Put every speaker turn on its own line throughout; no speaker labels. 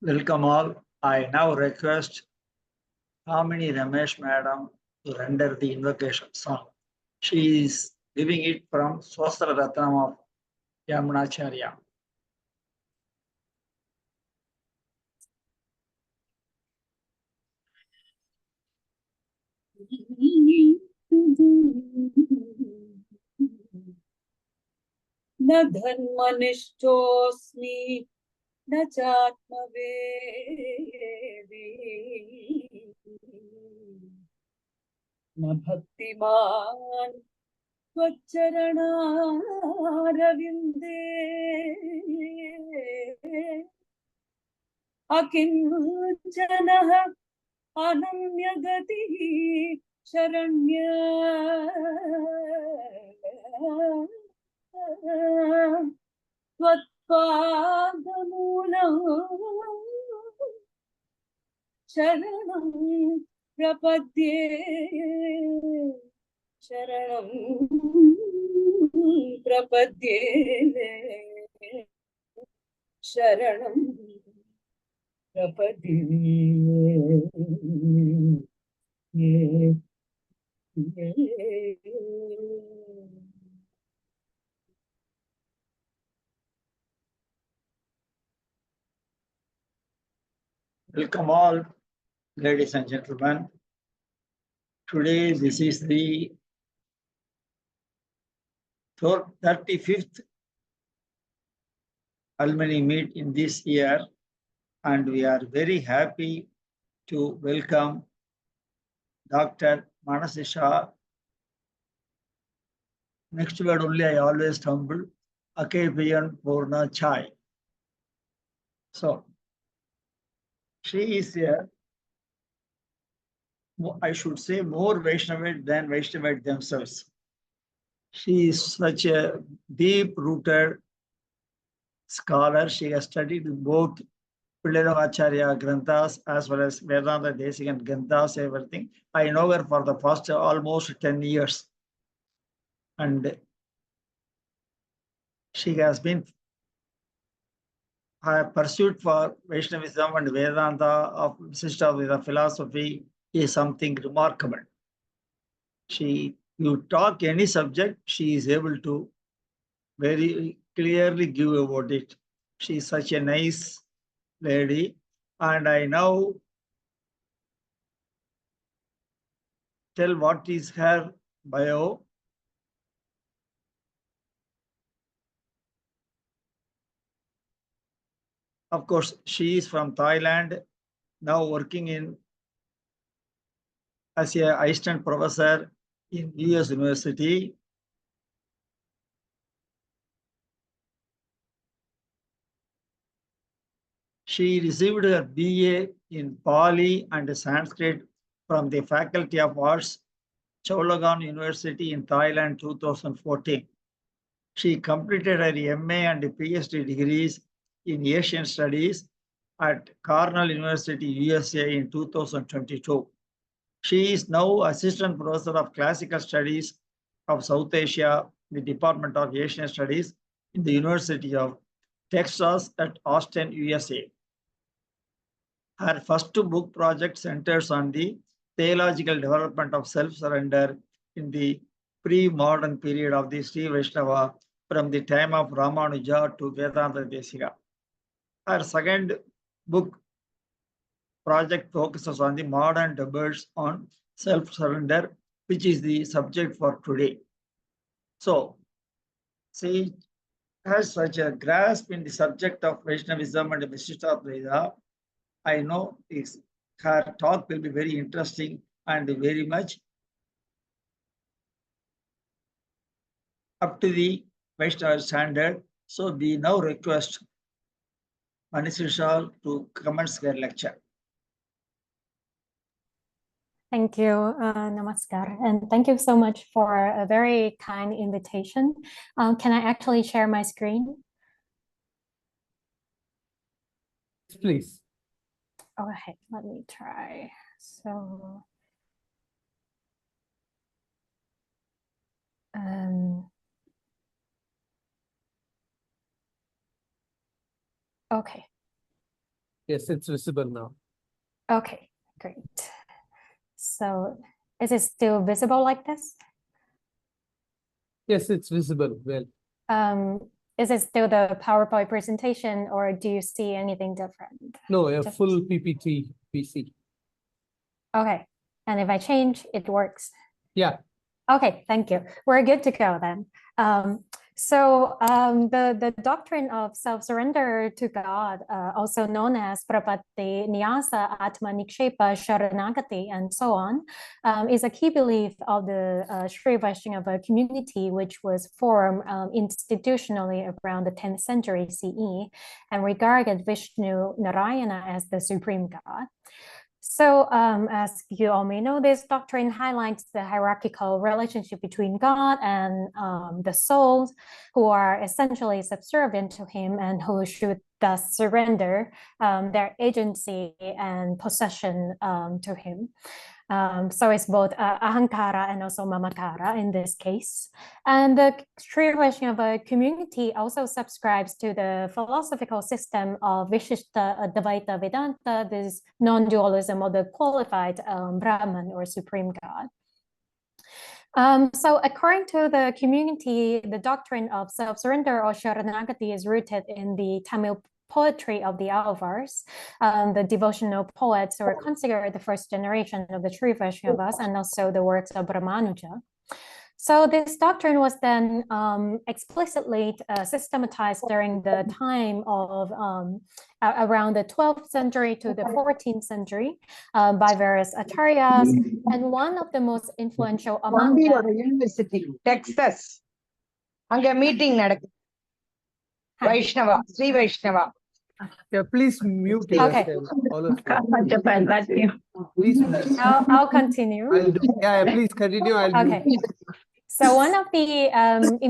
Welcome all. I now request Kamini Ramesh Madam to render the invocation song. She is giving it from Swastra Ratnam of Yamunacharya.
न धर्मनिष्ठोऽस्मि न चात्मवेदी न भक्तिमान् त्वच्चरणारविन्दे अकिञ्चनः अनन्यगतिः शरण्य त्वत्पादमूलं शरणं प्रपद्ये शरणं प्रपद्ये शरणं प्रपद्ये
Welcome all, ladies and gentlemen. Today, this is the 35th alumni meet in this year, and we are very happy to welcome Dr. Manasisha. Next word only I always humble, Akapiyan Purna Chai. So, she is here. I should say more Vaishnavite than Vaishnavite themselves. She is such a deep-rooted scholar. She has studied both Pillaracharya Granthas as well as Vedanta Desikan Granthas, everything. I know her for the past almost 10 years. And she has been her pursuit for Vaishnavism and Vedanta of system with the philosophy is something remarkable. You talk any subject, she is able to very clearly give about it. She is such a nice lady, and I now tell what is her bio. Of course, she is from Thailand, now working as an assistant professor in US University. She received her BA in Pali and Sanskrit from the Faculty of Arts, Chulalongkorn University in Thailand, 2014. She completed her MA and PhD degrees in Asian Studies at Cornell University, USA in 2022. She is now Assistant Professor of Classical Studies of South Asia, the Department of Asian Studies in the University of Texas at Austin, USA. Her first book project centers on the theological development of self-surrender in the pre-modern period of the Sri Vaishnava from the time of Ramanuja to Vedanta Desika. Her second book project focuses on the modern debates on self-surrender, which is the subject for today. So, she has such a grasp in the subject of Vaishnavism and Vishishtadvaita. I know her talk will be very interesting and very much up to the Vaishnava standard. So we now request Manasisha to commence her lecture.
Thank you, Namaskar, and thank you so much for a very kind invitation. Can I actually share my screen?
Please.
Okay, let me try. So, okay.
Yes, it's visible now.
Okay, great. So is it still visible like this?
Yes, it's visible. Well,
Is it still the PowerPoint presentation, or do you see anything different?
no, a
Just-
full PPT PC.
Okay, and if I change, it works.
Yeah,
Okay, thank you. We're good to go then. The doctrine of self-surrender to God, also known as Prapatti, Nyasa, Atma Nikshepa, Sharanagati, and so on, is a key belief of the Sri Vaishnava community, which was formed institutionally around the 10th century CE and regarded Vishnu Narayana as the supreme God. So, as you all may know, this doctrine highlights the hierarchical relationship between God and the souls, who are essentially subservient to Him and who should thus surrender their agency and possession to Him. So it's both ahankara and also mamakara in this case. And the Sri Vaishnava community also subscribes to the philosophical system of Vishishta Advaita Vedanta, this non-dualism of the qualified Brahman or supreme God. So according to the community, the doctrine of self-surrender or Sharanagati is rooted in the Tamil poetry of the Alvars, the devotional poets who are considered the first generation of the Sri Vaishnavas, and also the works of Ramanuja. So this doctrine was then explicitly systematized during the time of around the 12th century to the 14th century by various acharyas, and one of the most influential among them.
University, Texas. அங்க meeting நடக்குது. Vaishnava, Sri Vaishnava.
yeah. Please mute
Okay.
yourself. All of you. Please.
I'll continue.
Yeah. Please continue. I'll
Okay.
mute.
So one of the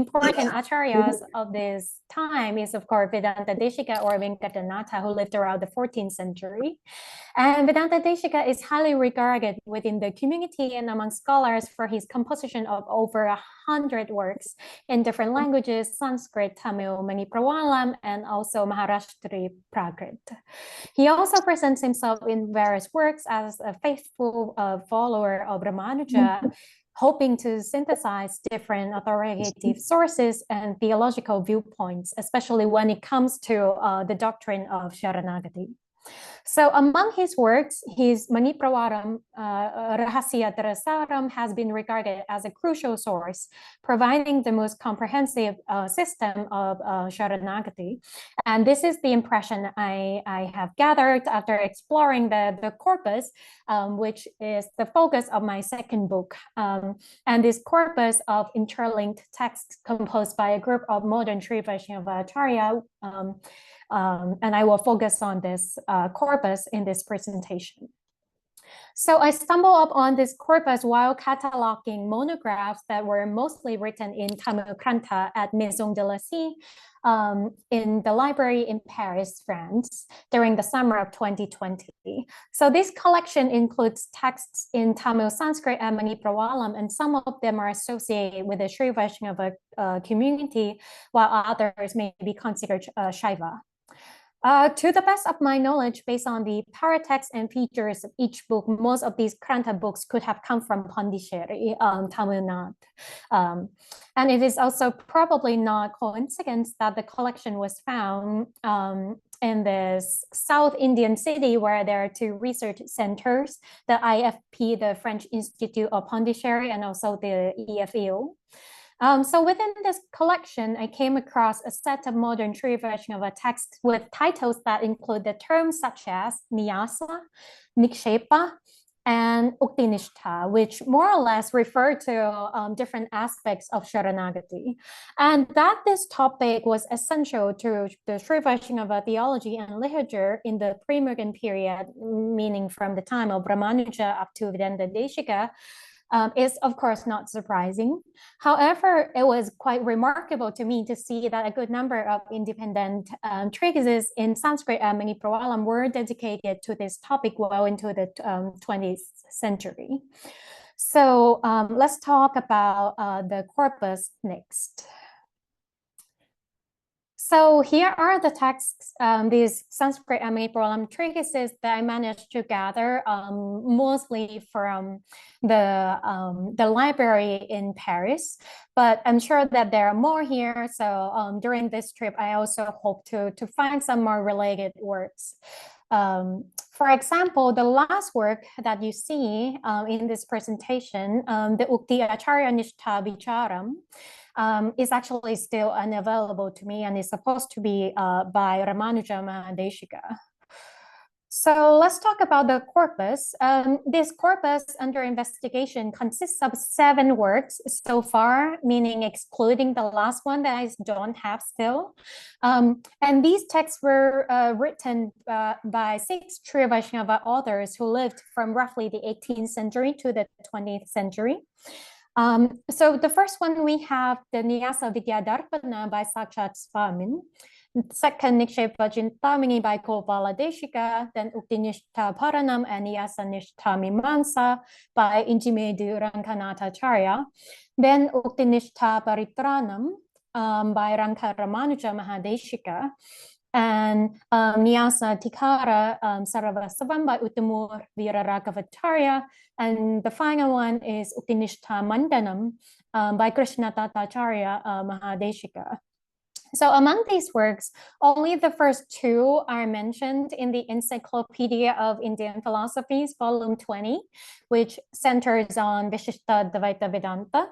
important acharyas of this time is, of course, Vedanta Deshika or Venkatanatha, who lived around the 14th century. And Vedanta Deshika is highly regarded within the community and among scholars for his composition of over 100 works in different languages, Sanskrit, Tamil, Maniprawalam, and also Maharashtri Prakrit. He also presents himself in various works as a faithful follower of Ramanuja, hoping to synthesize different authoritative sources and theological viewpoints, especially when it comes to the doctrine of Sharanagati. So among his works, his Maniprawaram Rahasya Tarasaram has been regarded as a crucial source, providing the most comprehensive system of Sharanagati. And this is the impression I have gathered after exploring the corpus, which is the focus of my second book. And this corpus of interlinked texts composed by a group of modern Sri Vaishnava Acharya, and I will focus on this corpus in this presentation. So I stumbled upon this corpus while cataloging monographs that were mostly written in Tamil Kranta at Maison de la Sea in the library in Paris, France, during the summer of 2020. So this collection includes texts in Tamil, Sanskrit, and Maniprawalam, and some of them are associated with the Sri Vaishnava community, while others may be considered Shaiva. To the best of my knowledge, based on the paratext and features of each book, most of these Kranta books could have come from Pondicherry, Tamil Nadu. And it is also probably not coincidence that the collection was found in this South Indian city where there are two research centers, the IFP, the French Institute of Pondicherry, and also the EFEO. So within this collection, I came across a set of modern Sri Vaishnava texts with titles that include the terms such as Nyasa, Nikshepa, and Uktinishta, which more or less refer to different aspects of Sharanagati. And that this topic was essential to the Sri Vaishnava theology and literature in the pre-Mughal period, meaning from the time of Ramanuja up to Vedanta Deshika, is of course not surprising. However, it was quite remarkable to me to see that a good number of independent treatises in Sanskrit and Maniprawalam were dedicated to this topic well into the 20th century. So let's talk about the corpus next. So here are the texts, these Sanskrit and Manipuram treatises that I managed to gather mostly from the library in Paris, but I'm sure that there are more here. So during this trip, I also hope to find some more related works. For example, the last work that you see in this presentation, the Ukti Acharya Nishtha Vicharam, is actually still unavailable to me and is supposed to be by Ramanuja Mahadeshika. So let's talk about the corpus. This corpus under investigation consists of 7 works so far, meaning excluding the last one that I don't have still. And these texts were written by 6 Sri Vaishnava authors who lived from roughly the 18th century to the 20th century. So the first one we have the Nyasa Vidyadarpana by Sakshat Swamin. Second, Nikshepa Chintamani by Gopala Deshika, then Uktinishta Paranam and Nyasa Nishtha Mimamsa by Injimedu Ranganatacharya, then Uktinishta Paritranam by Ranka Ramanuja Mahadeshika, and Nyasa Tikara Saravasavam by Uttamur Viraraghavacharya, and the final one is Uktinishta Mandanam by Krishna Tatacharya Mahadeshika. So among these works, only the first 2 are mentioned in the Encyclopedia of Indian Philosophies, volume 20, which centers on Vishishta Dvaita Vedanta.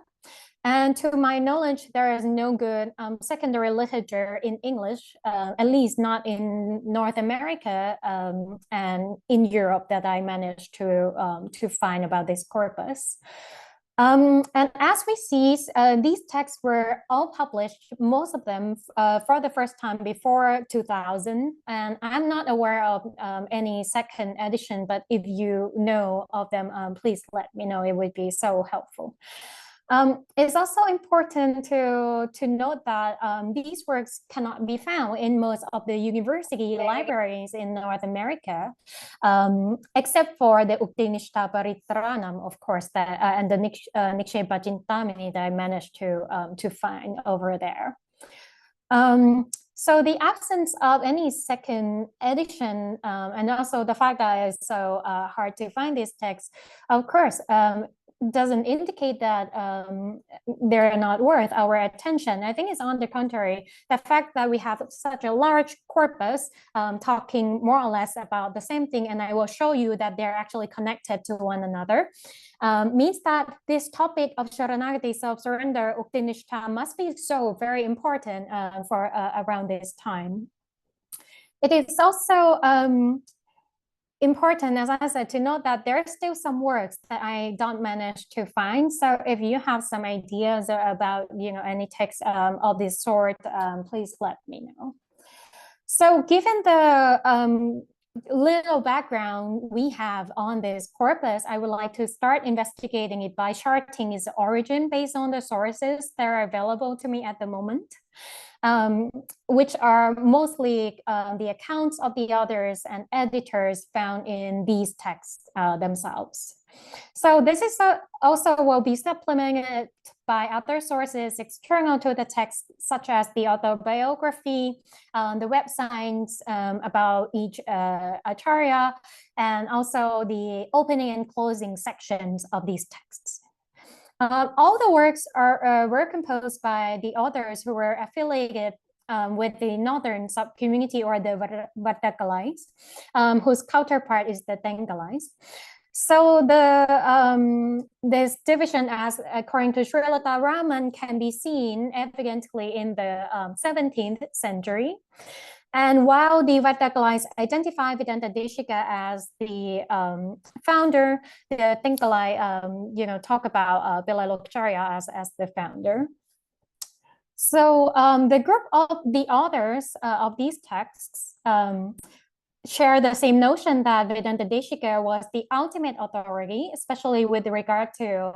And to my knowledge, there is no good secondary literature in English, at least not in North America and in Europe that I managed to find about this corpus. And as we see, these texts were all published, most of them for the first time before 2000. And I'm not aware of any second edition, but if you know of them, please let me know. It would be so helpful. It's also important to note that these works cannot be found in most of the university libraries in North America, except for the Uktinishta Paritranam, of course, that, and the Nikshepa Chintamani that I managed to find over there. So the absence of any second edition and also the fact that it's so hard to find these texts, of course, doesn't indicate that they're not worth our attention. I think it's on the contrary. The fact that we have such a large corpus talking more or less about the same thing, and I will show you that they're actually connected to one another, means that this topic of Sharanagati, self-surrender, Uktinishta, must be so very important for around this time. It is also important, as I said, to note that there are still some works that I don't manage to find. So if you have some ideas about, any text of this sort, please let me know. So given the little background we have on this corpus, I would like to start investigating it by charting its origin based on the sources that are available to me at the moment. Which are mostly the accounts of the authors and editors found in these texts themselves. So this is also will be supplemented by other sources external to the text, such as the autobiography, the websites about each acharya, and also the opening and closing sections of these texts. All the works were composed by the authors who were affiliated with the northern sub-community or the Vartakalais, whose counterpart is the Tengalais. So this division, as according to Srilata Raman, can be seen evidently in the 17th century. And while the Vartakalais identify Vedanta Deshika as the founder, the Tengalai, talk about Bilalokacharya as the founder. So the group of the authors of these texts share the same notion that Vedanta Deshika was the ultimate authority, especially with regard to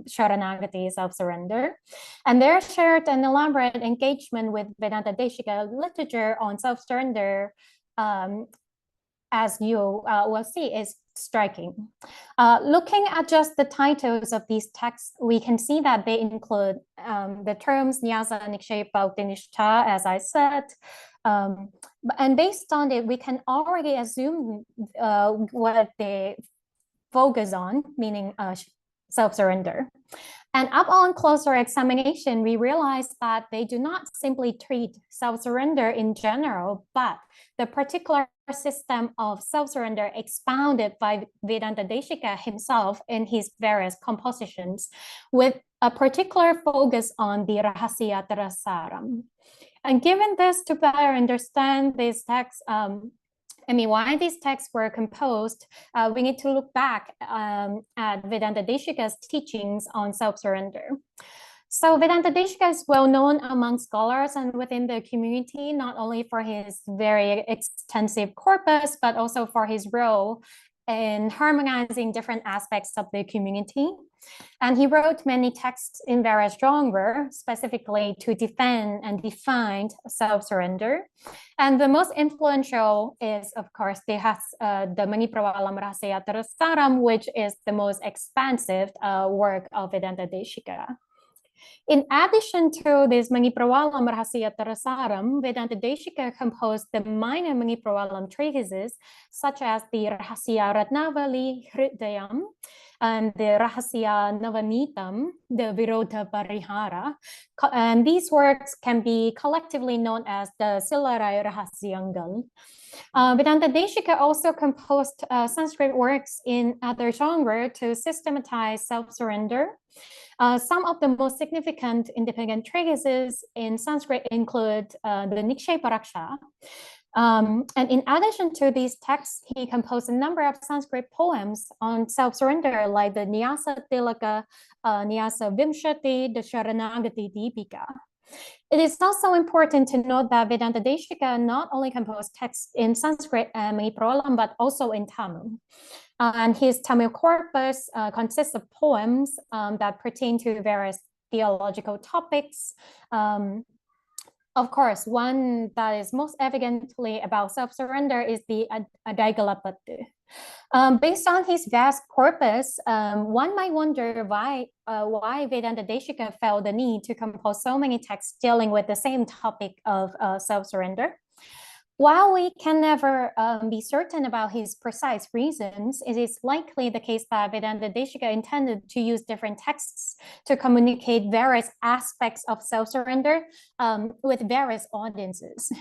Sharanagati, self-surrender. And their shared and elaborate engagement with Vedanta Deshika literature on self-surrender, as you will see, is striking. Looking at just the titles of these texts, we can see that they include the terms Nyasa, Nikshepa, Upanishta, as I said. And based on it, we can already assume what they focus on, meaning self-surrender. And upon closer examination, we realize that they do not simply treat self-surrender in general, but the particular system of self-surrender expounded by Vedanta Deshika himself in his various compositions, with a particular focus on the Rahasya Saram. And given this, to better understand these texts, why these texts were composed, we need to look back at Vedanta Deshika's teachings on self-surrender. So Vedanta Deshika is well known among scholars and within the community, not only for his very extensive corpus, but also for his role in harmonizing different aspects of the community. And he wrote many texts in various genres, specifically to defend and define self-surrender. And the most influential is, of course, the Manipravalam Rahasya Saram, which is the most expansive work of Vedanta Deshika. In addition to this Manipravalam Rahasya Saram, Vedanta Deshika composed the minor Manipravalam treatises, such as the Rahasya Ratnavali Hridayam, and the Rahasya Navanitam, the Virodha Parihara. And these works can be collectively known as the Silarai Rahasyangal. Vedanta Deshika also composed Sanskrit works in other genres to systematize self-surrender. Some of the most significant independent treatises in Sanskrit include the Nikshepa Raksha. And in addition to these texts, he composed a number of Sanskrit poems on self-surrender, like the Nyasa Tilaka, Nyasa Vimshati, the Sharanagati Deepika. It is also important to note that Vedanta Deshika not only composed texts in Sanskrit and Manipravalam, but also in Tamil. And his Tamil corpus consists of poems that pertain to various theological topics. Of course, one that is most evidently about self-surrender is the Adaigalapattu. Based on his vast corpus, one might wonder why Vedanta Deshika felt the need to compose so many texts dealing with the same topic of self-surrender. While we can never be certain about his precise reasons, it is likely the case that Vedanta Deshika intended to use different texts to communicate various aspects of self-surrender with various audiences.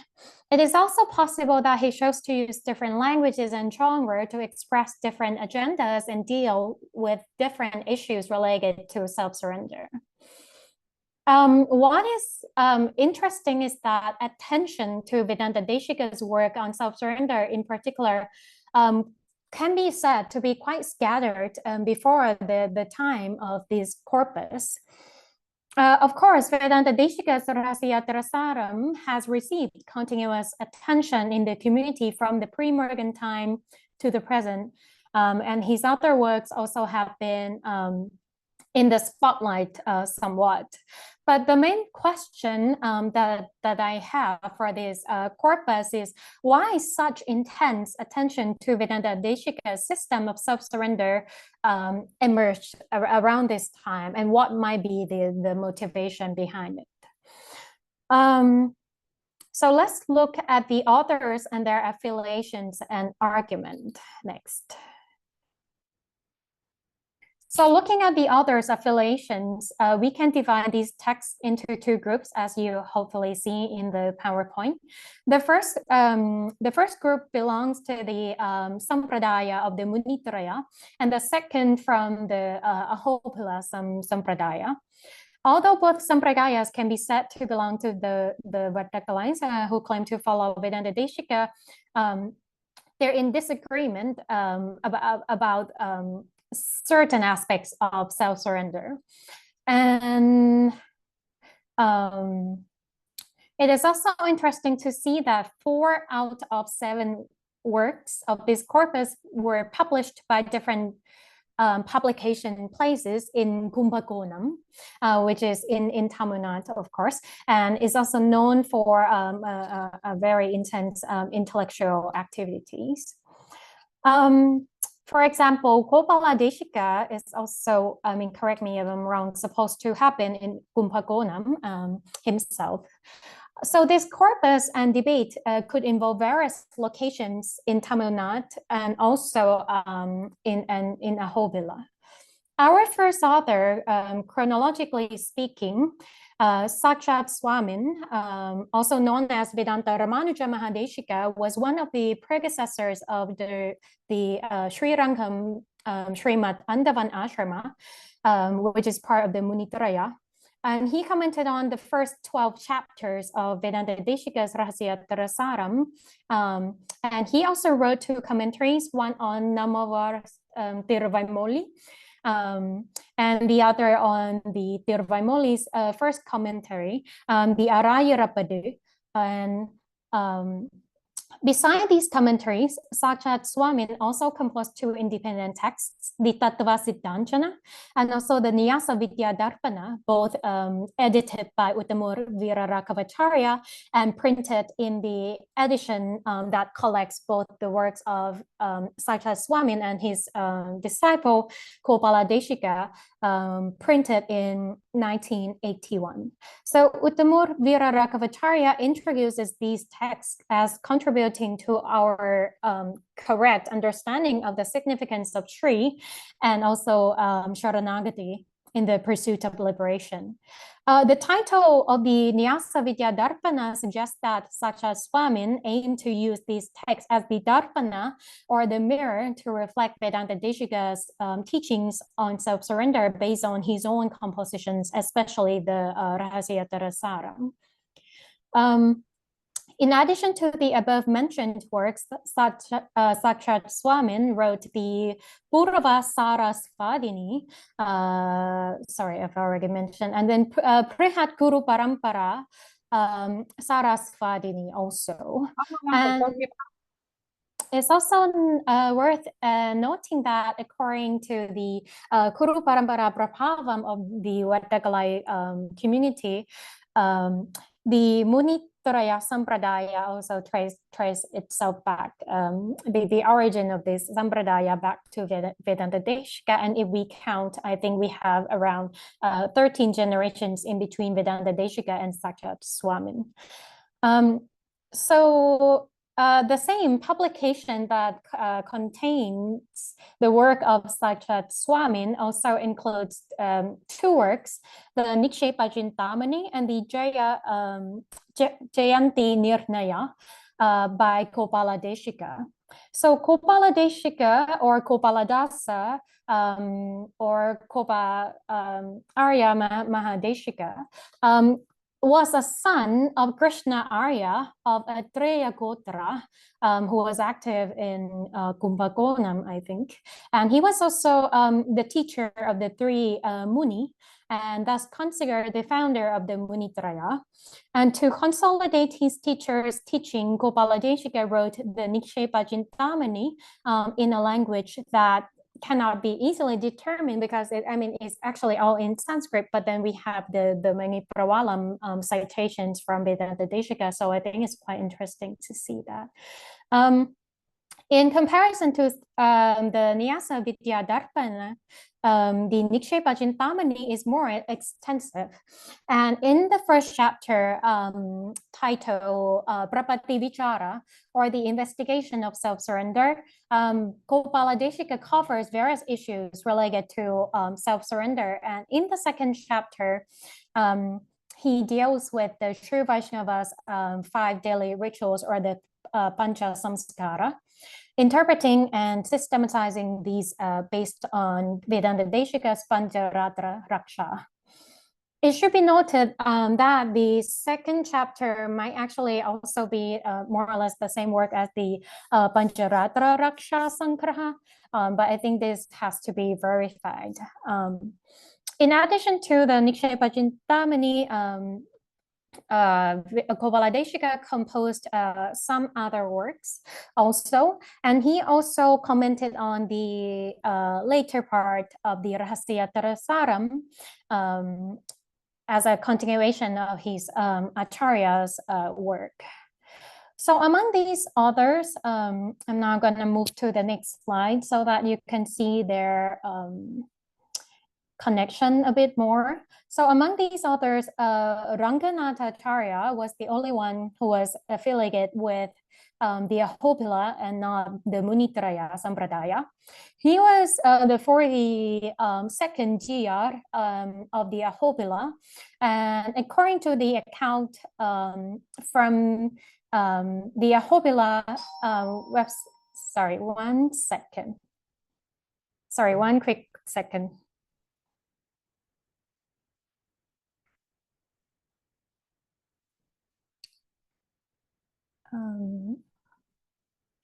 It is also possible that he chose to use different languages and genre to express different agendas and deal with different issues related to self-surrender. What is interesting is that attention to Vedanta Deshika's work on self-surrender in particular can be said to be quite scattered before the time of this corpus. Of course, Vedanta Deshika's Rahasya Saram has received continuous attention in the community from the pre-Murugan time to the present, and his other works also have been in the spotlight somewhat. But the main question that I have for this corpus is why such intense attention to Vedanta Deshika's system of self-surrender emerged around this time, and what might be the motivation behind it. So let's look at the authors and their affiliations and argument next. So looking at the authors' affiliations, we can divide these texts into two groups, as you hopefully see in the PowerPoint. The first group belongs to the Sampradaya of the Munitraya, and the second from the Ahopila Sampradaya. Although both Sampradayas can be said to belong to the Vartakalines who claim to follow Vedanta Deshika, they're in disagreement about certain aspects of self-surrender. And it is also interesting to see that 4 out of 7 works of this corpus were published by different publication places in Kumbakonam, which is in Tamil Nadu, of course, and is also known for a very intense intellectual activities. For example, Gopala Deshika is also, I mean, correct me if I'm wrong, supposed to happen in Kumbhakonam himself. So this corpus and debate could involve various locations in Tamil Nadu and also in Ahobilam. Our first author, chronologically speaking, Sakshat Swamin, also known as Vedanta Ramanuja Mahadeshika, was one of the predecessors of the Sri Rangam Srimad Andavan Ashrama, which is part of the Munitraya. And he commented on the first 12 chapters of Vedanta Deshika's Rahasyatara Saram. And he also wrote 2 commentaries, one on Namavar Tiruvaimoli, and the other on the Tiruvaimoli's first commentary, the Arayarapadu. And beside these commentaries, Sakshat Swamin also composed 2 independent texts, the Tattva Siddhanjana and also the Nyasa Vidya Darpana, both edited by Uttamur Virarakavacharya and printed in the edition that collects both the works of Sakshat Swamin and his disciple Gopala Deshika, printed in 1981. So Uttamur Virarakavacharya introduces these texts as contributing to our correct understanding of the significance of Sri and also Sharanagati in the pursuit of liberation. The title of the Nyasa Vidya Darpana suggests that Sakshat Swamin aimed to use these texts as the Darpana, or the mirror, to reflect Vedanta Deshika's teachings on self-surrender based on his own compositions, especially the Rahasyatara Saram. In addition to the above mentioned works, Sakshat Swamin wrote the Purva Sarasvadini, sorry, I've already mentioned, and then Prihat Guru Parampara Sarasvadini also. And it's also worth noting that according to the Guru Parampara Prabhavam of the Vadagalai community, the Munitraya Sampradaya also trace itself back, the origin of this Sampradaya back to Vedanta Deshika. And if we count, I think we have around 13 generations in between Vedanta Deshika and Sakshat Swamin. So the same publication that contains the work of Sakshat Swamin also includes 2 works, the Nikshepa Chintamani and the Jayanti Nirnaya by Gopala Deshika. So Gopala Deshika, or Gopaladasa, or Gopa Arya Mahadeshika, was a son of Krishna Arya of Atreya Gotra, who was active in Kumbhakonam, I think. And he was also the teacher of the 3 Muni, and thus considered the founder of the Munitraya. And to consolidate his teacher's teaching, Gopala Deshika wrote the Nikshepa Chintamani in a language that cannot be easily determined because it's actually all in Sanskrit, but then we have the Maniprawalam citations from Vedanta Deshika, so I think it's quite interesting to see that. In comparison to the Nyasa Vidya Darpana, the Nikshepa Chintamani is more extensive. And in the first chapter, titled Prapatti Vichara, or the investigation of self-surrender, Gopala Deshika covers various issues related to self-surrender. And in the second chapter, he deals with the Sri Vaishnava's 5 daily rituals, or the Pancha Samskara, interpreting and systematizing these based on Vedanta Deshika's Pancharatra Raksha. It should be noted that the second chapter might actually also be more or less the same work as the Pancharatra Raksha Sangraha, but I think this has to be verified. In addition to the Nikshepa Chintamani, Gopala Deshika composed some other works also, and he also commented on the later part of the Rahasyatara Saram as a continuation of his Acharya's work. So among these authors, I'm now going to move to the next slide so that you can see their connection a bit more. So among these authors, Ranganatacharya was the only one who was affiliated with the Ahopila and not the Munitraya Sampradaya. He was the 42nd GR of the Ahopila, and according to the account from the Ahopila sorry, one quick second.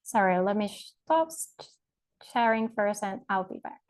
Sorry, let me stop sharing first and I'll be back.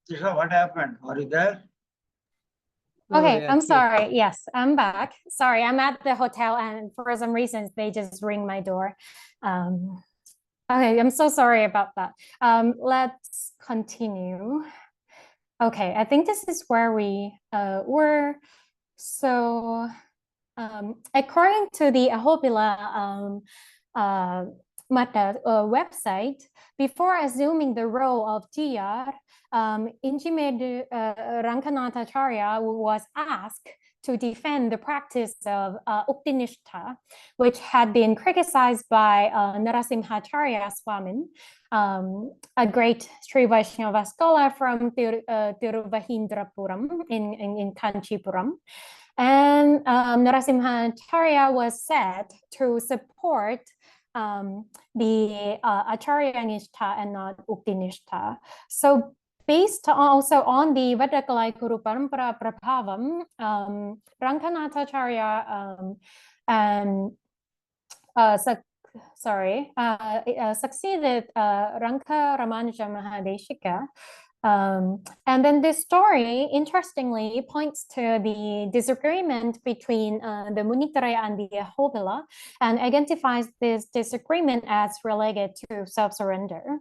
Tisha, what happened? Are you there?
Okay,
yeah,
I'm
sure.
sorry. Yes, I'm back. Sorry, I'm at the hotel and for some reasons they just ring my door. Okay, I'm so sorry about that. Let's continue. Okay, I think this is where we were. So according to the Ahopila Mata website, before assuming the role of GR, Injimed Ranganatacharya was asked to defend the practice of Uktinishta, which had been criticized by Narasimhacharya Swamin, a great Sri Vaishnava scholar from Tiruvahindrapuram in Kanchipuram. And Narasimhacharya was said to support the Acharya Nishtha and not Uktinishta. So based also on the Vadakalai Kuru Parampara Prabhavam, Ranganatacharya succeeded Ranka Ramanuja Mahadeshika. And then this story, interestingly, points to the disagreement between the Munitraya and the Ahopila and identifies this disagreement as related to self-surrender.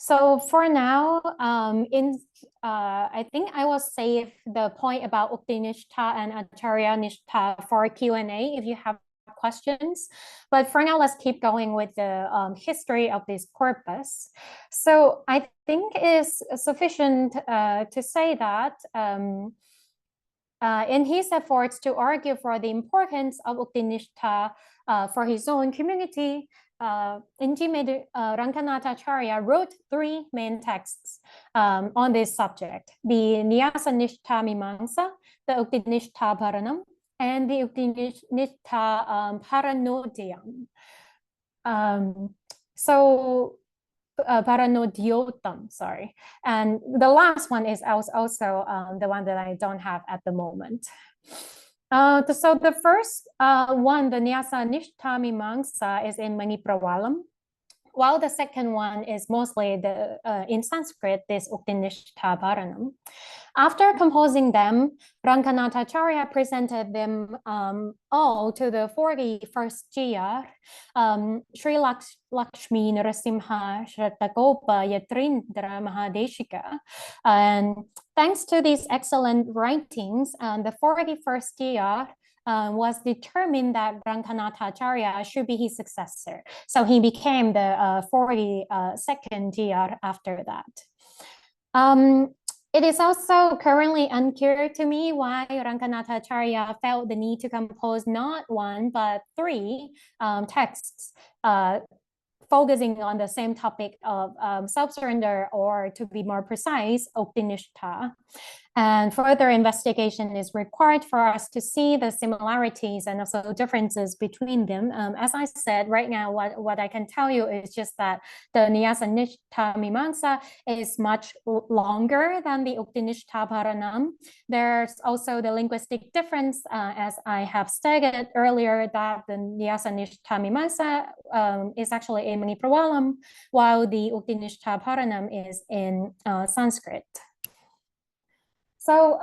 So for now, I think I will save the point about Uktinishta and Acharya Nishtha for Q&A if you have questions. But for now, let's keep going with the history of this corpus. So I think it is sufficient to say that in his efforts to argue for the importance of Uktinishta for his own community, Injimed Ranganatacharya wrote 3 main texts on this subject: the Nyasa Nishtha Mimamsa, the Uktinishta Bharanam, and the Uktinishta Paranodiyam. Paranodiotam, sorry. And the last one is also the one that I don't have at the moment. So the first one, the Nyasa Nishtha Mimamsa, is in Maniprawalam, while the second one is mostly in Sanskrit, this Uktinishta Bharanam. After composing them, Ranganatacharya presented them all to the 41st GR, Sri Lakshmi Narasimha Shrattagopa Yatrindra Mahadeshika. And thanks to these excellent writings, the 41st GR was determined that Ranganatacharya should be his successor. So he became the 42nd year after that. It is also currently unclear to me why Ranganatacharya felt the need to compose not one, but 3 texts focusing on the same topic of self-surrender, or to be more precise, Upanishad. And further investigation is required for us to see the similarities and also differences between them. As I said, right now, what I can tell you is just that the Nyaya Nishta Mimamsa is much longer than the Upanishad Paranam. There's also the linguistic difference, as I have stated earlier, that the Nyaya Nishta Mimamsa is actually in Maniprawalam, while the Upanishad Paranam is in Sanskrit. So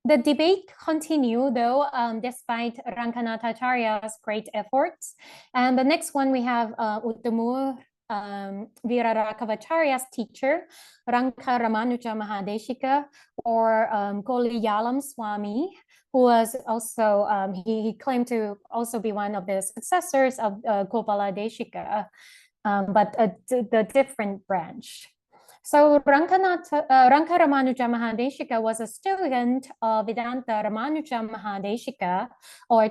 the debate continued, though, despite Ranganatacharya's great efforts. And the next one, we have Uttamur Virarakavacharya's teacher, Ranka Ramanuja Mahadeshika, or Koliyalam Swami, who was also, he claimed to also be one of the successors of Gopaladeshika, but the different branch. So Ranka Ramanuja Mahadeshika was a student of Vedanta Ramanuja Mahadeshika, or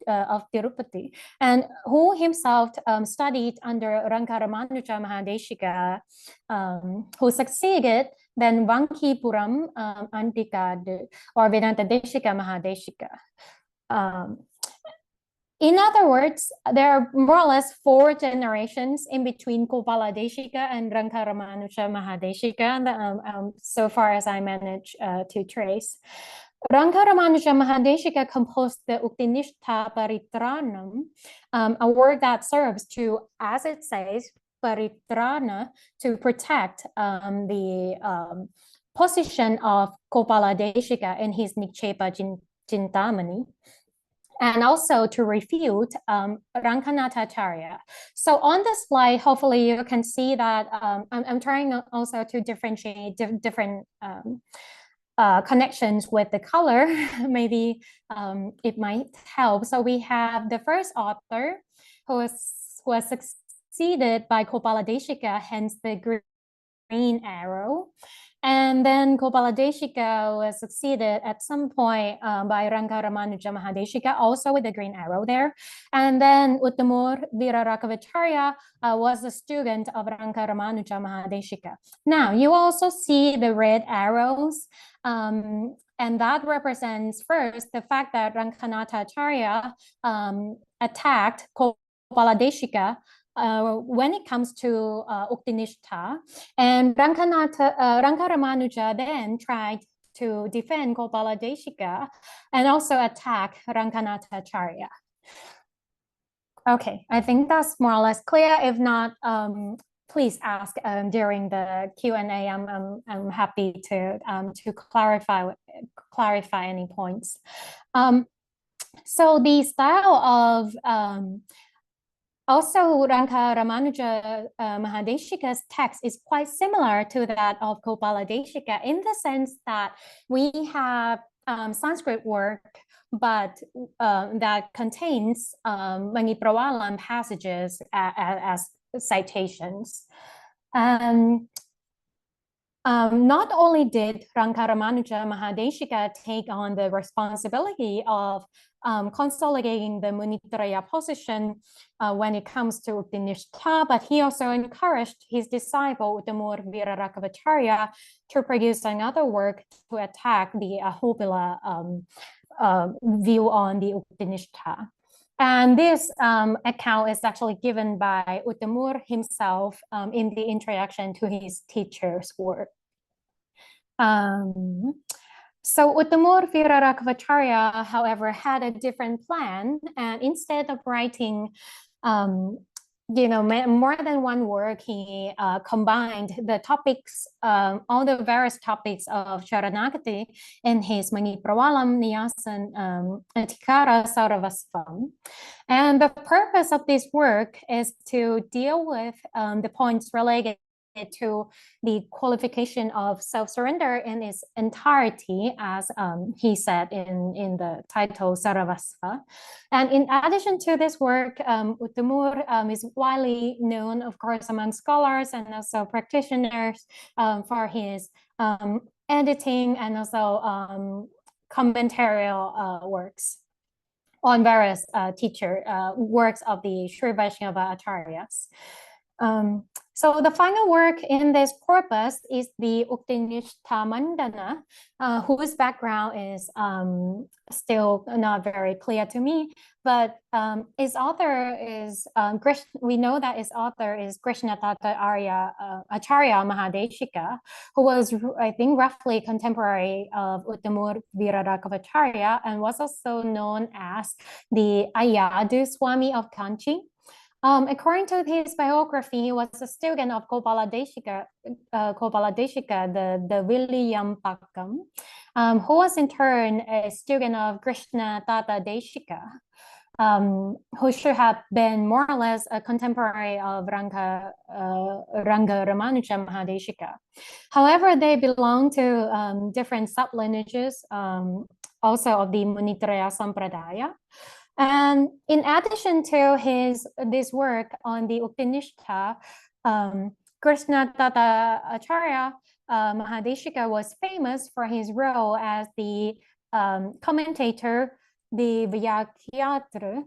of Tirupati, and who himself studied under Ranka Ramanuja Mahadeshika, who succeeded then Vankipuram Antikad, or Vedanta Deshika Mahadeshika. In other words, there are more or less 4 generations in between Gopaladeshika and Ranka Ramanuja Mahadeshika, so far as I managed to trace. Ranka Ramanuja Mahadeshika composed the Upanishad Paritranam, a word that serves to, as it says, paritrana, to protect the position of Gopaladeshika in his Nikshepa Chintamani, and also to refute Ranganatacharya. So on the slide, hopefully you can see that I'm trying also to differentiate different connections with the color. Maybe it might help. So we have the first author who was succeeded by Gopaladeshika, hence the green arrow. And then Gopaladeshika was succeeded at some point by Ranka Ramanuja Mahadeshika, also with the green arrow there. And then Uttamur Virarakavacharya was a student of Ranka Ramanuja Mahadeshika. Now, you also see the red arrows, and that represents first the fact that Ranganatacharya attacked Gopaladeshika when it comes to Upanishad, and Ranka Ramanuja then tried to defend Gopaladeshika and also attack Ranganatacharya. Okay, I think that's more or less clear. If not, please ask during the Q&A. I'm happy to clarify any points. So the style of also, Ranka Ramanuja Mahadeshika's text is quite similar to that of Gopaladeshika in the sense that we have Sanskrit work, but that contains Maniprawalam passages as citations. Not only did Ranka Ramanuja Mahadeshika take on the responsibility of consolidating the Munitraya position when it comes to Upanishad, but he also encouraged his disciple Uttamur Virarakavacharya to produce another work to attack the Ahobila view on the Upanishad. And this account is actually given by Uttamur himself in the introduction to his teacher's work. So Uttamur Virarakavacharya, however, had a different plan, and instead of writing, more than one work, he combined the topics, all the various topics of Sharanagati in his Maniprawalam Nyasan Atikara Saravasvam. And the purpose of this work is to deal with the points related related to the qualification of self-surrender in its entirety, as he said in the title Sarabhasva. And in addition to this work, Uttamur is widely known, of course, among scholars and also practitioners for his editing and also commentarial works on various works of the Sri Vaishnava Acharyas. So the final work in this corpus is the Uktinishta Mandana, whose background is still not very clear to me, but its author is, we know that its author is Krishnadatta Acharya Mahadeshika, who was, I think, roughly contemporary of Uttamur Viraraghava and was also known as the Ayadu Swami of Kanchi. According to his biography, he was a student of Gopala Deshika, the Villayampakam, who was in turn a student of Krishnadatta Deshika, who should have been more or less a contemporary of Ranga Ramanuja Mahadeshika. However, they belong to different sublineages, also of the Munitraya Sampradaya. And in addition to this work on the Uktinishta, Krishnadatta Acharya Mahadeshika was famous for his role as the commentator, the Vyakyatra,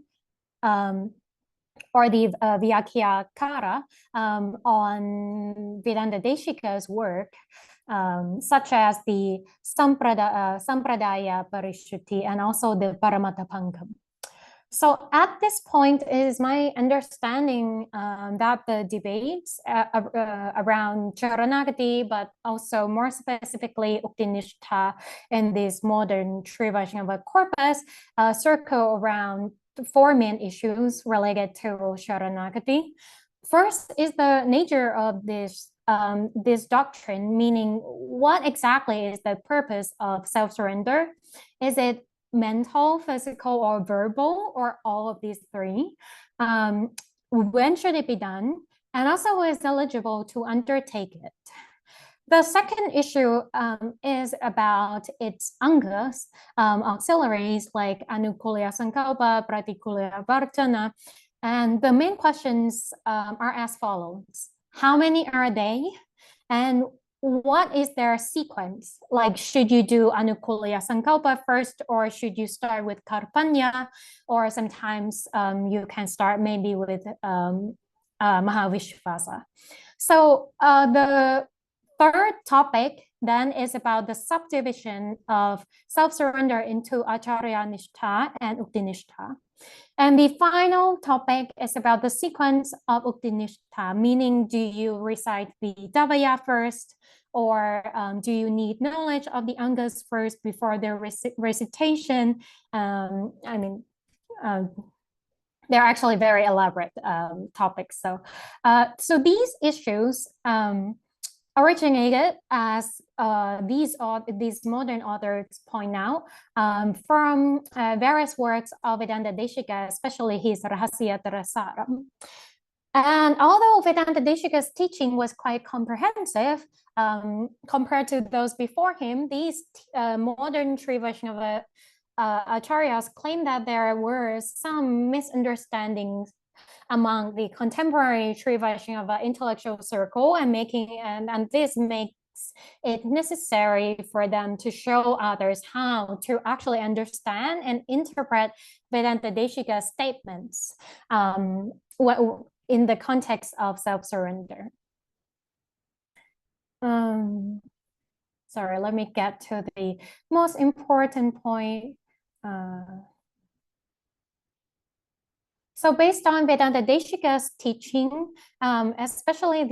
or the Vyakyakara on Vedanta Deshika's work, such as the Sampradaya Parishruti and also the Paramata Pankam. So at this point, it is my understanding that the debates around Charanagati, but also more specifically Uktinishta in this modern Sri Vaishnava corpus, circle around 4 main issues related to Charanagati. First is the nature of this doctrine, meaning what exactly is the purpose of self-surrender? Is it mental, physical, or verbal, or all of these 3? When should it be done? And also who is eligible to undertake it? The second issue is about its angas, auxiliaries like Anukulya Sankalpa, Pratikulya Vartana. And the main questions are as follows. How many are they? And what is their sequence? Like, should you do Anukulya Sankalpa first, or should you start with Karpanya? Or sometimes you can start maybe with Mahavishvasa. So the third topic then is about the subdivision of self-surrender into Acharya Nishtha and Uktinishta. And the final topic is about the sequence of Uktinishta, meaning do you recite the Davaya first, or do you need knowledge of the Angas first before the recitation? They're actually very elaborate topics. So these issues originated, as these modern authors point out, from various works of Vedanta Deshika, especially his Rahasyatara Saram. And although Vedanta Deshika's teaching was quite comprehensive compared to those before him, these modern Sri Vaishnava Acharyas claim that there were some misunderstandings among the contemporary Sri Vaishnava intellectual circle, and this makes it necessary for them to show others how to actually understand and interpret Vedanta Deshika statements in the context of self-surrender. Sorry, let me get to the most important point. So based on Vedanta Deshika's teaching, especially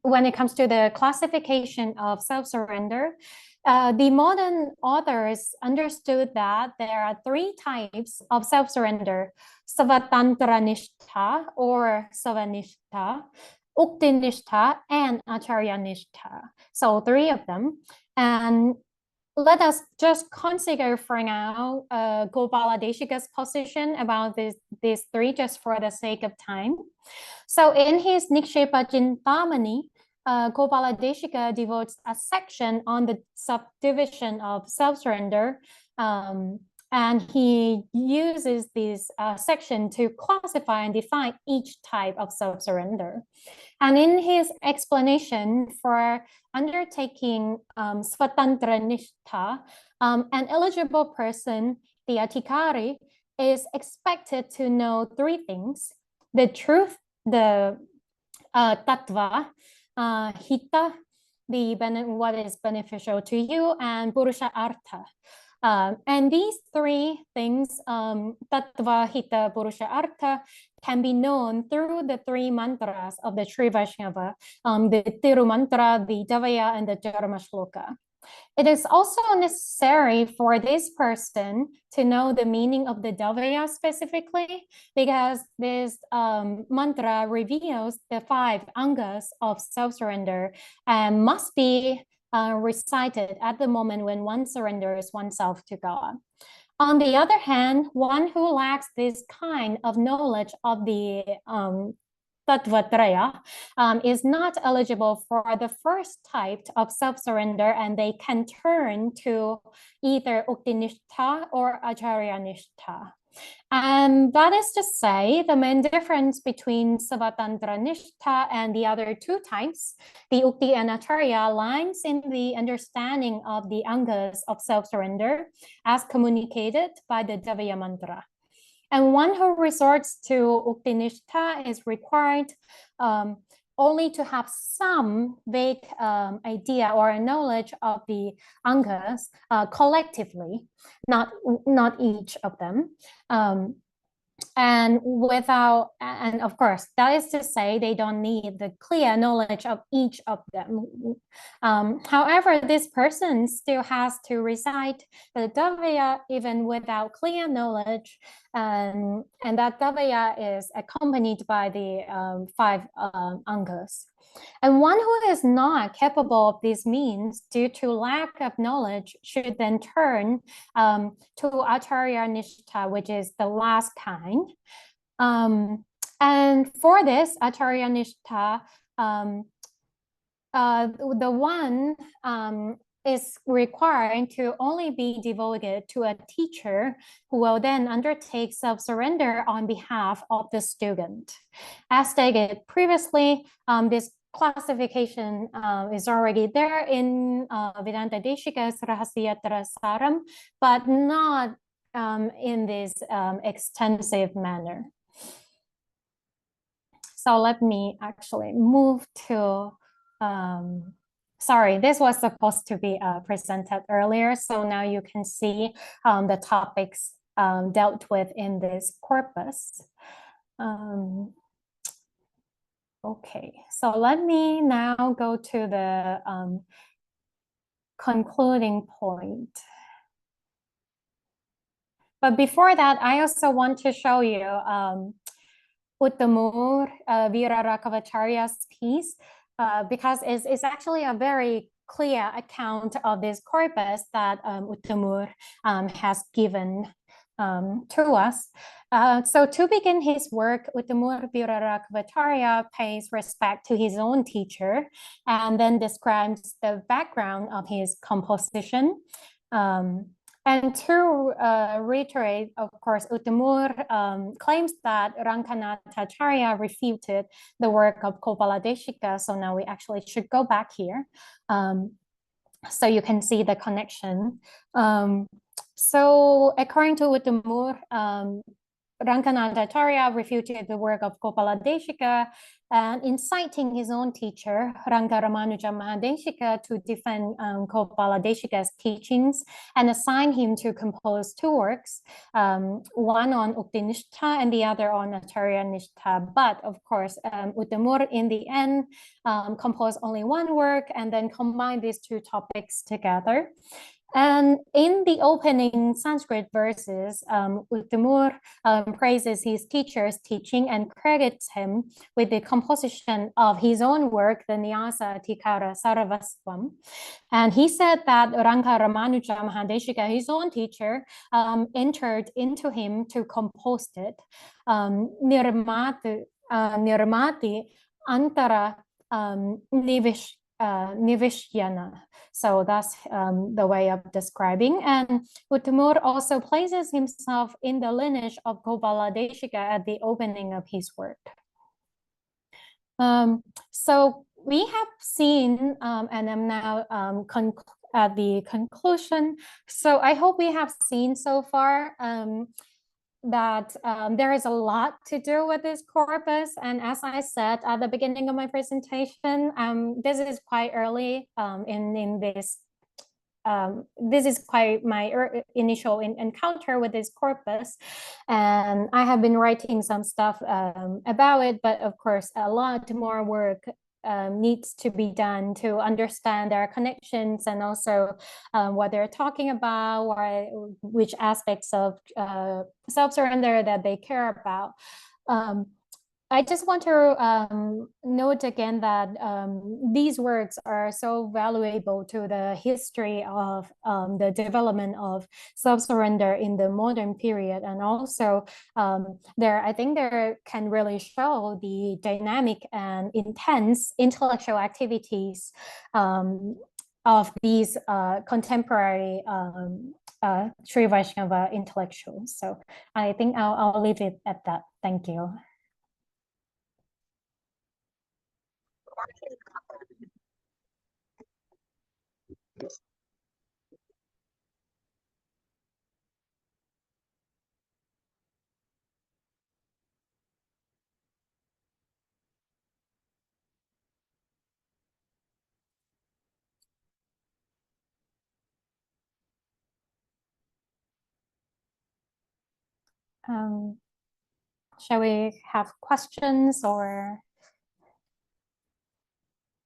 when it comes to the classification of self-surrender, the modern authors understood that there are 3 types of self-surrender: Savatantra Nishtha or Savanishtha, Uktinishta, and Acharya Nishtha. So 3 of them. And let us just consider for now Gopala Deshika's position about these three, just for the sake of time. So in his Nikshepa Chintamani, Gopala Deshika devotes a section on the subdivision of self-surrender, and he uses this section to classify and define each type of self-surrender. And in his explanation for undertaking Svatantra Nishtha, an eligible person, the Adhikari, is expected to know three things: the truth, the tattva, hita, what is beneficial to you, and purusha artha. And these three things, tattva, hita, purusha artha, can be known through the three mantras of the Sri Vaishnava, the Tiru mantra, the Davaya, and the Dharma shloka. It is also necessary for this person to know the meaning of the Davaya specifically, because this mantra reveals the 5 angas of self-surrender and must be recited at the moment when one surrenders oneself to God. On the other hand, one who lacks this kind of knowledge of the Tattvatraya is not eligible for the first type of self-surrender, and they can turn to either Uktinishta or Acharya Nishtha. And that is to say, the main difference between Svatantra Nishtha and the other two types, the Ukti and Acharya, lies in the understanding of the angas of self-surrender as communicated by the Davaya mantra. And one who resorts to Uktinishta is required only to have some vague idea or knowledge of the angas collectively, not each of them. And of course, that is to say, they don't need the clear knowledge of each of them. However, this person still has to recite the Davaya even without clear knowledge, and that Davaya is accompanied by the 5 angas. And one who is not capable of these means due to lack of knowledge should then turn to Acharya Nishtha, which is the last kind. And for this Acharya Nishtha, the one is required to only be devoted to a teacher who will then undertake self-surrender on behalf of the student. As stated previously, this classification is already there in Vedanta Deshika's Rahasyatra Saram, but not in this extensive manner. So let me actually move to, sorry, this was supposed to be presented earlier. So now you can see the topics dealt with in this corpus. Okay, so let me now go to the concluding point. But before that, I also want to show you Uttamur Virarakavacharya's piece, because it's actually a very clear account of this corpus that Uttamur has given to us. So to begin his work, Uttamur Virarakavacharya pays respect to his own teacher and then describes the background of his composition. And to reiterate, of course, Uttamur claims that Ranganatacharya refuted the work of Gopala Deshika. So now we actually should go back here so you can see the connection. So according to Uttamur, Ranganatacharya refuted the work of Gopala Deshika and inciting his own teacher, Ranga Ramanuja Mahadeshika, to defend Gopala Deshika's teachings and assign him to compose 2 works, one on Uktinishta and the other on Acharya Nishtha. But of course, Uttamur in the end composed only 1 work and then combined these 2 topics together. And in the opening Sanskrit verses, Uttamur praises his teacher's teaching and credits him with the composition of his own work, the Nyasa Tikara Sarvasvam. And he said that Ranka Ramanuja Mahadeshika, his own teacher, entered into him to compose it. Nirmati Antara Nivishyana. So that's the way of describing. And Uttamur also places himself in the lineage of Gopala Deshika at the opening of his work. So we have seen, and I'm now at the conclusion. So I hope we have seen so far that there is a lot to do with this corpus. And as I said at the beginning of my presentation, this is quite early in this. This is quite my initial encounter with this corpus, and I have been writing some stuff about it, but of course a lot more work needs to be done to understand their connections and also what they're talking about, or which aspects of self-surrender that they care about. I just want to note again that these works are so valuable to the history of the development of self-surrender in the modern period. And also I think there can really show the dynamic and intense intellectual activities of these contemporary Sri Vaishnava intellectuals. So I think I'll leave it at that. Thank you. Shall we have questions or?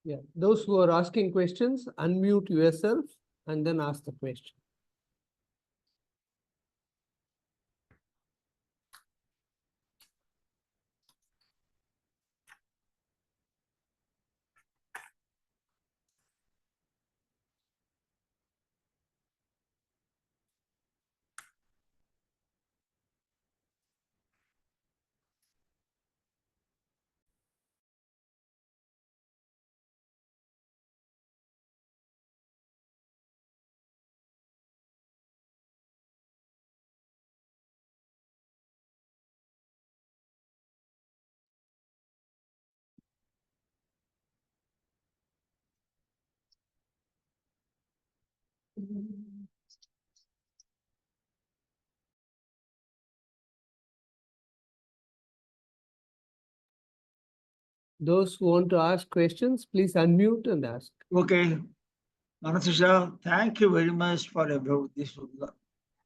Yeah, those who are asking questions, unmute yourself and then ask the question. Those who want to ask questions, please unmute and ask.
Okay. Manasisha, thank you very much for about this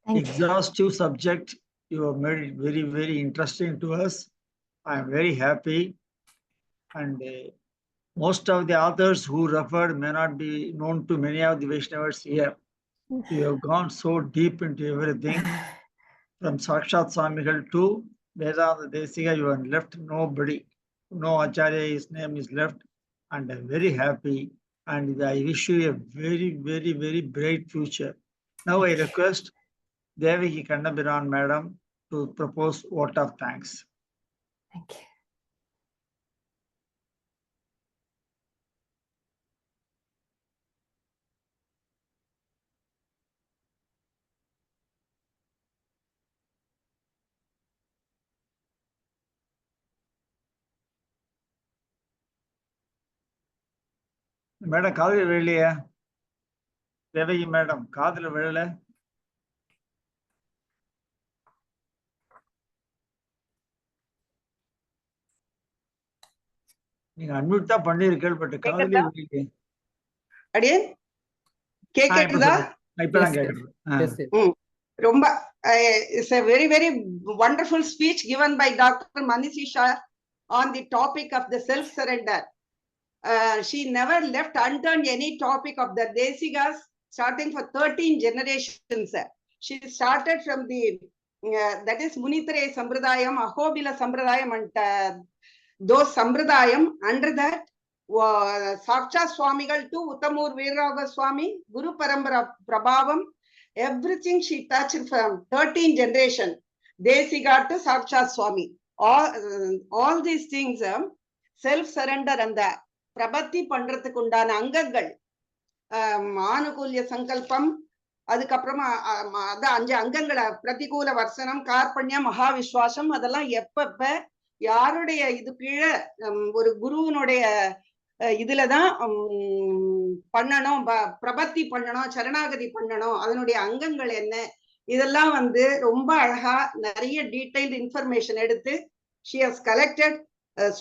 exhaustive subject. You have made it very, very interesting to us. I am very happy. And most of the authors who referred may not be known to many of the Vaishnavas here. You have gone so deep into everything. From Sakshat Swamigal to Vedanta Desika, you have left nobody. No Acharya, his name is left. And I'm very happy. And I wish you a very, very, very bright future. Now I request Devaki Kannabiran Madam to propose vote of thanks.
Thank you.
Madam, காதுல விழலையா? Devaki madam காதுல விழல? நீங்க unmute தான் பண்ணிருக்கீங்க but காதுல விழலையே.
அடியே கேக்குதா?
இப்பதான் கேக்குது.
ரொம்ப it's a very, very wonderful speech given by Dr. Manasisha on the topic of the self-surrender. She never left unturned any topic of the Desikas starting for 13 generations. She started from the, that is Munitare Sambradayam, Ahobila Sambradayam, and those Sambradayam. Under that, Sakshat Swamigal to Uttamur Veeraragha Swami, Guru Parambara Prabhavam, everything she touched from 13 generation. Desiga to Sakshat Swami. All these things, self-surrender and the Prabhati Pandrathukundana Angangal, Anukulya Sankalpam, அதுக்கப்புறமா அதான் 5 அங்கங்களை பிரதிகூல வர்சனம், கார்பண்யம், மகாவிஸ்வாசம், அதெல்லாம் எப்பப்ப யாருடைய இது கீழே ஒரு குருவினுடைய இதுலதான் பண்ணணும், பிரபத்தி பண்ணணும், சரணாகதி பண்ணணும், அதனுடைய அங்கங்கள் என்ன, இதெல்லாம் வந்து ரொம்ப அழகா நிறைய டீடைல்டு இன்ஃபர்மேஷன் எடுத்து she has collected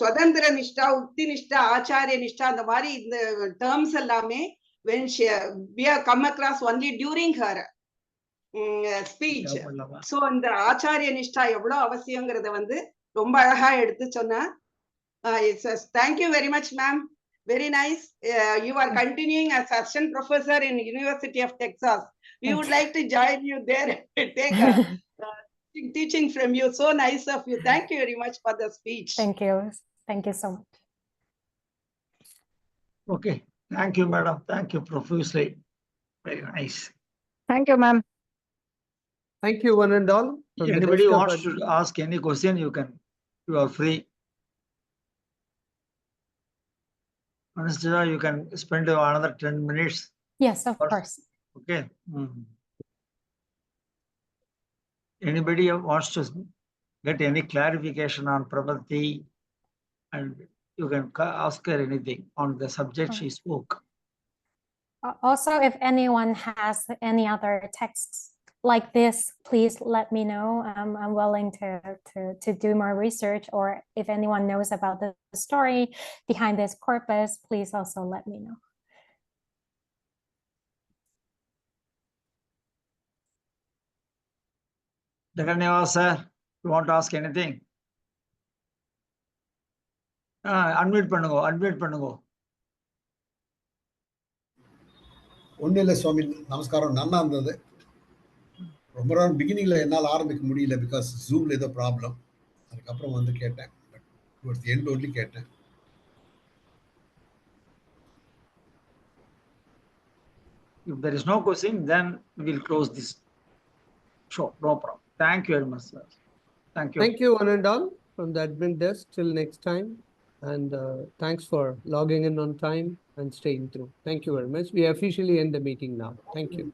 சுதந்திர நிஷ்டா, உக்தி நிஷ்டா, ஆச்சாரிய நிஷ்டா, அந்த மாதிரி இந்த டேர்ம்ஸ் எல்லாமே when we have come across only during her speech. So இந்த ஆச்சாரிய நிஷ்டா எவ்வளவு அவசியங்கிறத வந்து ரொம்ப அழகா எடுத்து சொன்னா. Thank you very much, ma'am. Very nice. You are continuing as assistant professor in University of Texas. We would like to join you there and take teaching from you. So nice of you. Thank you very much for the speech.
Thank you. Thank you so much.
Okay. Thank you, madam. Thank you profusely. Very nice.
Thank you, ma'am.
Thank you, one and all. From the
Anybody
desk of
wants to ask any question, you are free. Anastasia, you can spend another 10 minutes.
Yes, of course.
Okay. Anybody wants to get any clarification on Prabhati, and you can ask her anything on the subject she spoke.
Also, if anyone has any other texts like this, please let me know. I'm willing to do more research, or if anyone knows about the story behind this corpus, please also let me know.
Jagannava sir, you want to ask anything? Unmute பண்ணுங்க.
ஒன்றும் இல்லை சுவாமி, நமஸ்காரம். நல்லா இருந்தது. ரொம்ப நாள் பிகினிங்ல என்னால் ஆரம்பிக்க முடியல, பிகாஸ் ஜூம்ல ஏதோ ப்ராப்ளம். அதுக்கப்புறம் வந்து கேட்டேன், but towards the end only கேட்டேன்.
If there is no question, then we will close this show. No problem. Thank you very much, sir. Thank you.
Thank you, one and all, from the admin desk. Till next time. And thanks for logging in on time and staying through. Thank you very much. We officially end the meeting now. Thank you.